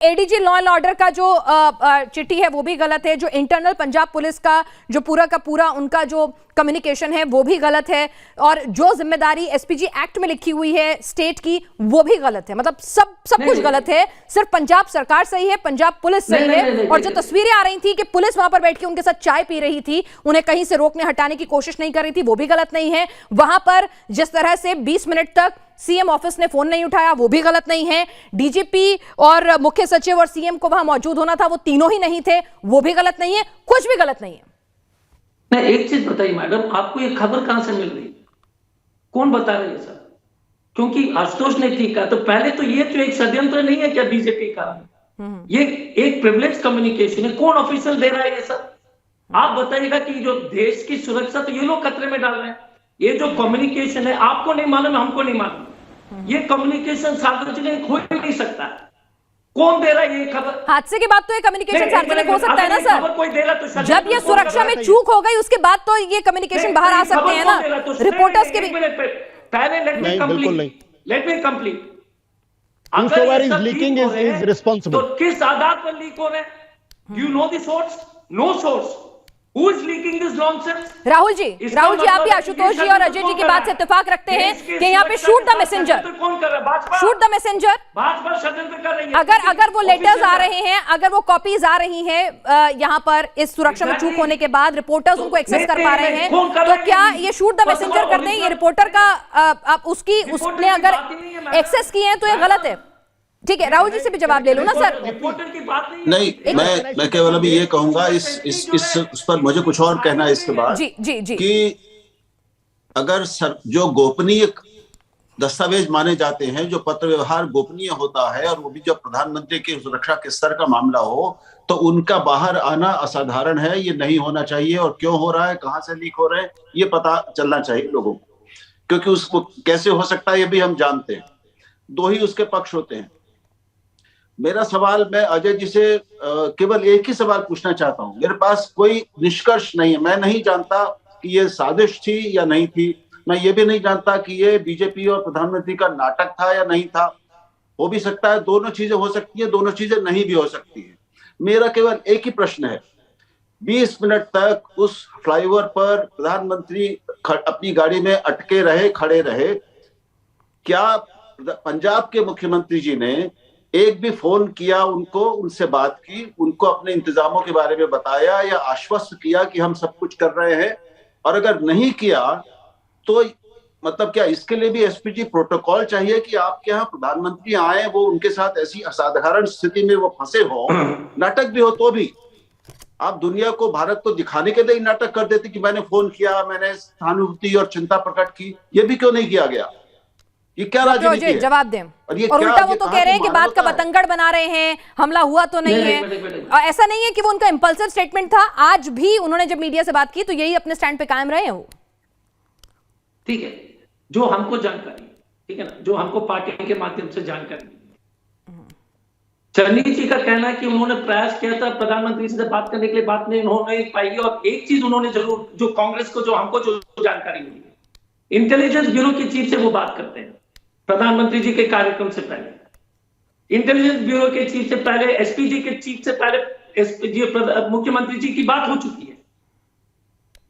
ADG law and order का जो चिट्ठी है वो भी गलत है, जो इंटरनल पंजाब पुलिस का जो पूरा का पूरा उनका जो कम्युनिकेशन है वो भी गलत है, और जो जिम्मेदारी एसपीजी एक्ट में लिखी हुई है स्टेट की वो भी गलत है। मतलब सब कुछ गलत है, सिर्फ पंजाब सरकार सही है, पंजाब पुलिस सही है। और जो तस्वीरें आ रही थी कि पुलिस वहां पर बैठ के उनके साथ चाय पी रही थी, उन्हें कहीं से रोकने हटाने की कोशिश नहीं कर रही थी, वो भी गलत नहीं है। वहां पर जिस तरह से 20 मिनट तक सीएम ऑफिस ने फोन नहीं उठाया वो भी गलत नहीं है। डीजीपी और मुख्य सचिव और सीएम को वहां मौजूद होना था, वो तीनों ही नहीं थे, वो भी गलत नहीं है। कुछ भी गलत नहीं है। मैं एक चीज बताइए मैडम, आपको ये खबर कहां से मिल रही है? कौन बता रहे हैं सर? क्योंकि आशुतोष ने ठीक कहा, तो पहले तो ये तो एक षड्यंत्र नहीं है क्या बीजेपी का? ये एक प्रिविलेज कम्युनिकेशन है। कौन ऑफिशियल दे रहा है ये सब? आप बताइएगा कि जो देश की सुरक्षा तो ये लोग खतरे में डाल रहे हैं। ये जो कम्युनिकेशन है आपको नहीं मालूम, हमको नहीं मालूम, ये कम्युनिकेशन सार्वजनिक हो ही नहीं सकता। कौन दे रहा है ये खबर? हादसे के बाद तो ये कम्युनिकेशन सार्वजनिक हो सकता है ना सर? कोई दे रहा तो जब ये सुरक्षा में चूक हो गई उसके बाद तो ये कम्युनिकेशन बाहर आ सकते हैं ना, रिपोर्टर्स के भी। पहले let me complete. Whosoever is leaking is responsible. तो किस आधार पर लीक हो रहे हैं? You know the source? No source. Who is leaking this nonsense? Rahul ji आप भी आशुतोष जी और अजय जी की बात से इत्तेफाक रखते हैं कि यहाँ पे shoot the messenger, shoot the messenger. Bhajpa षड्यंत्र कर रही है। अगर वो लेटर्स आ रहे हैं, अगर वो कॉपीज आ रही हैं यहाँ पर इस सुरक्षा में चूक होने के बाद, रिपोर्टर्स उनको एक्सेस कर पा रहे हैं, तो क्या ये शूट द मैसेंजर कर दें? ये रिपोर्टर का उसने अगर एक्सेस किए हैं तो ये गलत है। ठीक है, राहुल जी से भी जवाब ले लो ना सर। रिपोर्टर की बात नहीं। मैं केवल अभी ये कहूंगा इस पर मुझे कुछ और कहना है इसके बाद जी कि अगर जो गोपनीय दस्तावेज माने जाते हैं, जो पत्र व्यवहार गोपनीय होता है, और वो भी जब प्रधानमंत्री की सुरक्षा के स्तर का मामला हो, तो उनका बाहर आना असाधारण है। ये नहीं होना चाहिए, और क्यों हो रहा है, कहां से लीक हो रहे हैं, ये पता चलना चाहिए लोगों को, क्योंकि उसको कैसे हो सकता है ये भी हम जानते हैं। दो ही उसके पक्ष होते हैं। मेरा सवाल, मैं अजय जी से केवल एक ही सवाल पूछना चाहता हूं। मेरे पास कोई निष्कर्ष नहीं है, मैं नहीं जानता कि ये साजिश थी या नहीं थी, मैं ये भी नहीं जानता कि ये बीजेपी और प्रधानमंत्री का नाटक था या नहीं था। हो भी सकता है, दोनों चीजें हो सकती है, दोनों चीजें नहीं भी हो सकती है। मेरा केवल एक ही प्रश्न है, 20 मिनट तक उस फ्लाईओवर पर प्रधानमंत्री अपनी गाड़ी में अटके रहे, खड़े रहे, क्या पंजाब के मुख्यमंत्री जी ने एक भी फोन किया उनको, उनसे बात की, उनको अपने इंतजामों के बारे में बताया या आश्वस्त किया कि हम सब कुछ कर रहे हैं? और अगर नहीं किया तो मतलब क्या इसके लिए भी एसपीजी प्रोटोकॉल चाहिए कि आपके यहाँ प्रधानमंत्री आए, वो उनके साथ ऐसी असाधारण स्थिति में वो फंसे हो, नाटक भी हो तो भी आप दुनिया को, भारत को दिखाने के लिए ही नाटक कर देते कि मैंने फोन किया, मैंने सहानुभूति और चिंता प्रकट की, ये भी क्यों नहीं किया गया? ये क्या राजनीति है? जवाब दें। और उल्टा वो तो कह रहे हैं कि बात का बतंगड़ बना रहे हैं, हमला हुआ तो नहीं है। ऐसा नहीं है कि वो उनका इंपल्सिव स्टेटमेंट था, आज भी उन्होंने जब मीडिया से बात की तो यही अपने स्टैंड पे कायम रहे हैं वो। ठीक है, जो हमको जानकारी, ठीक है ना, जो हमको पार्टी के माध्यम से जानकारी, चन्नी जी का कहना है कि उन्होंने प्रयास किया था प्रधानमंत्री से बात करने के लिए, बात नहीं उन्होंने पाई। और एक चीज उन्होंने जरूर, जो कांग्रेस को, जो हमको जो जानकारी मिली, इंटेलिजेंस ब्यूरो की चीफ से वो बात करते हैं प्रधानमंत्री जी के कार्यक्रम से पहले, इंटेलिजेंस ब्यूरो के चीफ से पहले, एसपीजी के चीफ से पहले एसपीजी मुख्यमंत्री जी की बात हो चुकी है।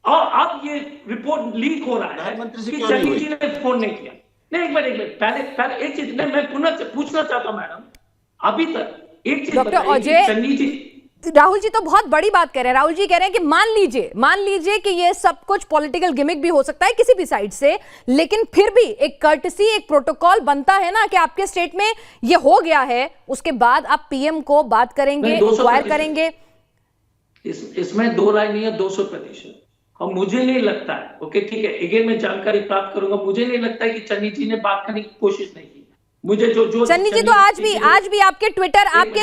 और अब ये रिपोर्ट लीक हो रहा है कि चन्नी जी ने फोन नहीं किया। नहीं, एक मिनट, पहले एक चीज मैं पुनः पूछना चाहता हूं मैडम, अभी तक एक चीज डॉक्टर अजय, चन्नी जी, राहुल जी तो बहुत बड़ी बात कह रहे हैं। राहुल जी कह रहे हैं कि मान लीजिए कि ये सब कुछ पॉलिटिकल गिमिक भी हो सकता है किसी भी साइड से, लेकिन फिर भी एक कर्टसी, एक प्रोटोकॉल बनता है ना कि आपके स्टेट में ये हो गया है, उसके बाद आप पीएम को बात करेंगे, इंक्वायर करेंगे। इसमें दो राय नहीं है, 200%। और मुझे नहीं लगता है, ओके ठीक है, अगेन मैं जानकारी प्राप्त करूंगा, मुझे नहीं लगता है कि चन्नी जी ने बात करने की कोशिश नहीं की। मुझे जो चन्नी जी तो आज भी आपके ट्विटर, आपके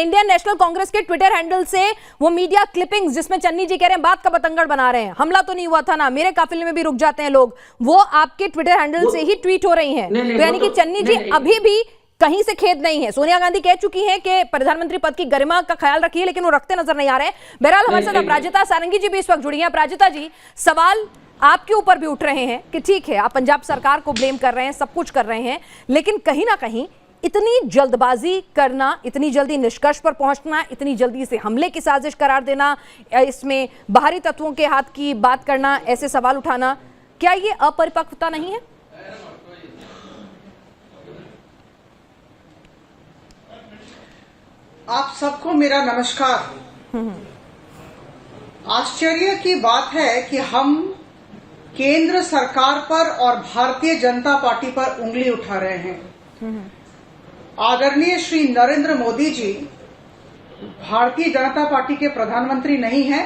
इंडियन नेशनल कांग्रेस के ट्विटर हैंडल से वो मीडिया क्लिपिंग्स जिसमें चन्नी जी कह रहे हैं बात का बतंगड़ बना रहे हैं, हमला तो नहीं हुआ था ना, मेरे काफिले में भी रुक जाते हैं लोग, वो आपके ट्विटर हैंडल से ही ट्वीट हो रही हैं। तो यानी कि चन्नी जी अभी भी कहीं से खेद नहीं है। सोनिया गांधी कह चुकी हैं कि प्रधानमंत्री पद की गरिमा का ख्याल रखिए, लेकिन वो रखते नजर नहीं आ रहे हैं। बहरहाल हमारे साथ अपराजिता सारंगी जी भी इस वक्त जुड़ी हैं। अपराजिता जी, सवाल आपके ऊपर भी उठ रहे हैं कि ठीक है आप पंजाब सरकार को ब्लेम कर रहे हैं, सब कुछ कर रहे हैं, लेकिन कहीं ना कहीं इतनी जल्दबाजी करना, इतनी जल्दी निष्कर्ष पर पहुंचना, इतनी जल्दी से हमले की साजिश करार देना, इसमें बाहरी तत्वों के हाथ की बात करना, ऐसे सवाल उठाना, क्या ये अपरिपक्वता नहीं है? आप सबको मेरा नमस्कार। आश्चर्य की बात है कि हम केंद्र सरकार पर और भारतीय जनता पार्टी पर उंगली उठा रहे हैं। आदरणीय श्री नरेंद्र मोदी जी भारतीय जनता पार्टी के प्रधानमंत्री नहीं हैं,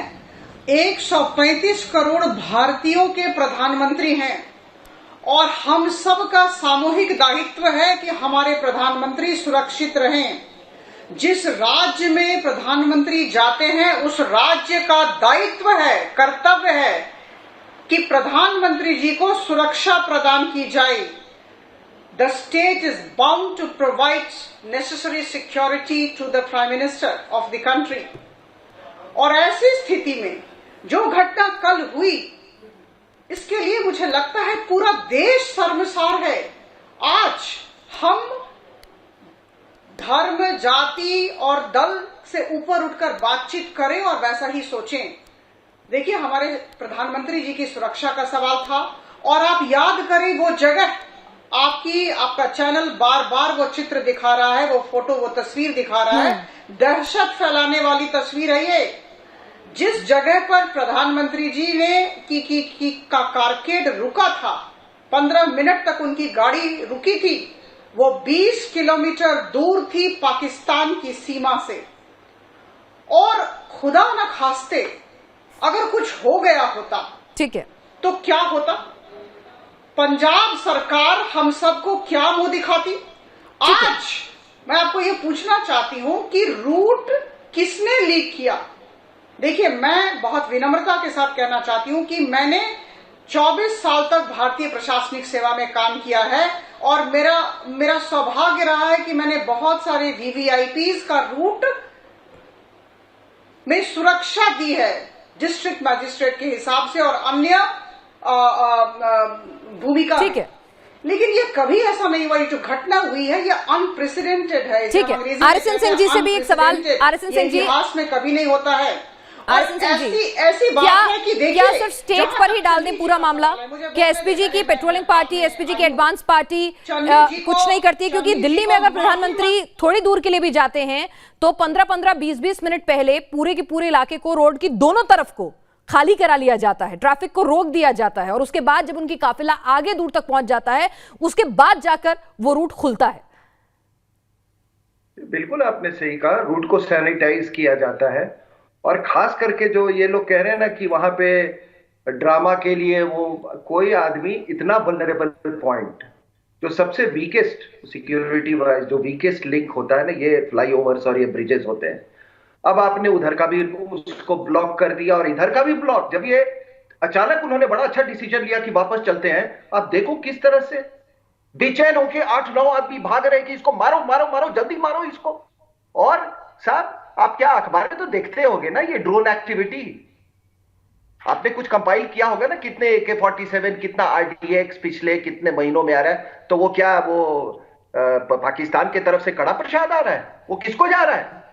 135 करोड़ भारतीयों के प्रधानमंत्री हैं और हम सब का सामूहिक दायित्व है कि हमारे प्रधानमंत्री सुरक्षित रहें। जिस राज्य में प्रधानमंत्री जाते हैं उस राज्य का दायित्व है, कर्तव्य है कि प्रधानमंत्री जी को सुरक्षा प्रदान की जाए। The state is bound to provide necessary security to the Prime Minister of the country. और ऐसी स्थिति में जो घटना कल हुई, इसके लिए मुझे लगता है पूरा देश शर्मसार है। आज हम धर्म, जाति और दल से ऊपर उठकर बातचीत करें और वैसा ही सोचें। देखिए, हमारे प्रधानमंत्री जी की सुरक्षा का सवाल था और आप याद करें वो जगह, आपका चैनल बार बार वो चित्र दिखा रहा है, वो फोटो, वो तस्वीर दिखा रहा है, दहशत फैलाने वाली तस्वीर है ये। जिस जगह पर प्रधानमंत्री जी ने का कारकेड रुका था, 15 मिनट तक उनकी गाड़ी रुकी थी, वो 20 किलोमीटर दूर थी पाकिस्तान की सीमा से। और खुदा न खास्ते अगर कुछ हो गया होता, ठीक है, तो क्या होता? पंजाब सरकार हम सबको क्या मुंह दिखाती? आज मैं आपको ये पूछना चाहती हूं कि रूट किसने लीक किया? देखिए, मैं बहुत विनम्रता के साथ कहना चाहती हूं कि मैंने 24 साल तक भारतीय प्रशासनिक सेवा में काम किया है और मेरा सौभाग्य रहा है कि मैंने बहुत सारे वीवीआईपीज का रूट में सुरक्षा दी है डिस्ट्रिक्ट मजिस्ट्रेट के हिसाब से और अन्य भूमिका। ठीक है, लेकिन ये कभी ऐसा नहीं हुआ। ये जो घटना हुई है ये अनप्रेसिडेंटेड है। ठीक है, आरएसएन सिंह जी से भी एक सवाल। आरएसएन सिंह जी, इतिहास में कभी नहीं होता है। आरएसएन सिंह जी, ऐसी बात है कि देखिए, क्या सिर्फ स्टेट पर ही डाल दें पूरा मामला? क्या एसपीजी की पेट्रोलिंग पार्टी, एसपीजी की एडवांस पार्टी कुछ नहीं करती? क्योंकि दिल्ली में अगर प्रधानमंत्री थोड़ी दूर के लिए भी जाते हैं तो 15-15, 20-20 मिनट पहले पूरे के पूरे इलाके को, रोड की दोनों तरफ को खाली करा लिया जाता है, ट्रैफिक को रोक दिया जाता है और उसके बाद जब उनकी काफिला आगे दूर तक पहुंच जाता है, उसके बाद जाकर वो रूट खुलता है। बिल्कुल आपने सही कहा, रूट को सैनिटाइज किया जाता है। और खास करके जो ये लोग कह रहे हैं ना कि वहां पे ड्रामा के लिए वो कोई आदमी इतना वल्नरेबल पॉइंट, जो सबसे वीकेस्ट सिक्योरिटी वाइज जो वीकेस्ट लिंक होता है ना, ये फ्लाईओवर्स और ये ब्रिजेस होते हैं। अब आपने उधर का भी उसको ब्लॉक कर दिया और इधर का भी ब्लॉक। जब ये अचानक उन्होंने बड़ा अच्छा डिसीजन लिया कि वापस चलते हैं, आप देखो किस तरह से बेचैन होके 8-9 आदमी भाग रहे कि इसको मारो मारो मारो, जल्दी मारो इसको। और साहब, आप क्या अखबारें तो देखते होंगे ना, ये ड्रोन एक्टिविटी आपने कुछ कंपाइल किया होगा ना, कितने AK-47, कितना RDX पिछले कितने महीनों में आ रहा है। तो वो क्या वो पाकिस्तान की तरफ से कड़ा प्रसाद आ रहा है? वो किसको जा रहा है?